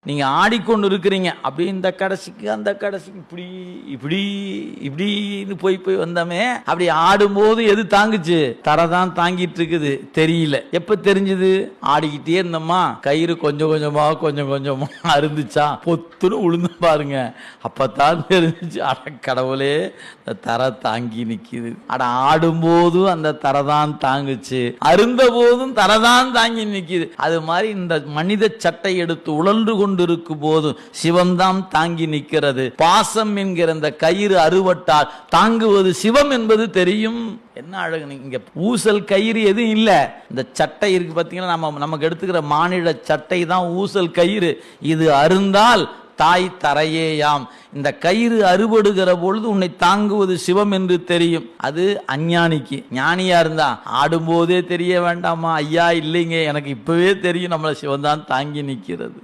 நீங்க ஆடிக்கொண்டு இருக்கிறீங்க, அப்படி இந்த கடைசிக்கு அந்த கடைசிக்கு இப்படி இப்படி இப்படின்னு போய் போய் வந்தமே. அப்படி ஆடும்போது எது தாங்குச்சு? தரதான் தாங்கிட்டு இருக்குது. தெரியல. எப்ப தெரிஞ்சது? ஆடிக்கிட்டே இருந்தோமா, கயிறு கொஞ்சம் கொஞ்சமா அருந்துச்சா, பொத்துன்னு உளுந்து பாருங்க. அப்பதான் தெரிஞ்சிச்சு, அட கடவுளே, இந்த தர தாங்கி நிக்குது. அட ஆடும்போதும் அந்த தரதான் தாங்குச்சு, அருந்த போதும் தரதான் தாங்கி நிக்குது. அது மாதிரி இந்த மனித சட்டை எடுத்து உழன்று கொண்டிருக்கும் போதும் சிவம்தான் தாங்கி நிற்கிறது. பாசம் என்கிற இந்த கயிறு அறுவட்டால் தாங்குவது சிவம் என்பது தெரியும். என்ன அழகு! இங்க ஊசல் கயிறு எதுவும் இல்ல. இந்த சட்டை இருக்கு பாத்தீங்கன்னா, நமக்கு எடுத்துக்கிற மானிட சட்டை தான் ஊசல் கயிறு. இது அருந்தால் தாய் தரையேயாம். இந்த கயிறு அறுபடுகிற பொழுது உன்னை தாங்குவது சிவம் என்று தெரியும். அது அஞ்ஞானிக்கு. ஞானியா இருந்தா ஆடும்போதே தெரிய வேண்டாமா? ஐயா இல்லைங்க, எனக்கு இப்பவே தெரியும் நம்மளை சிவம் தான் தாங்கி நிற்கிறது.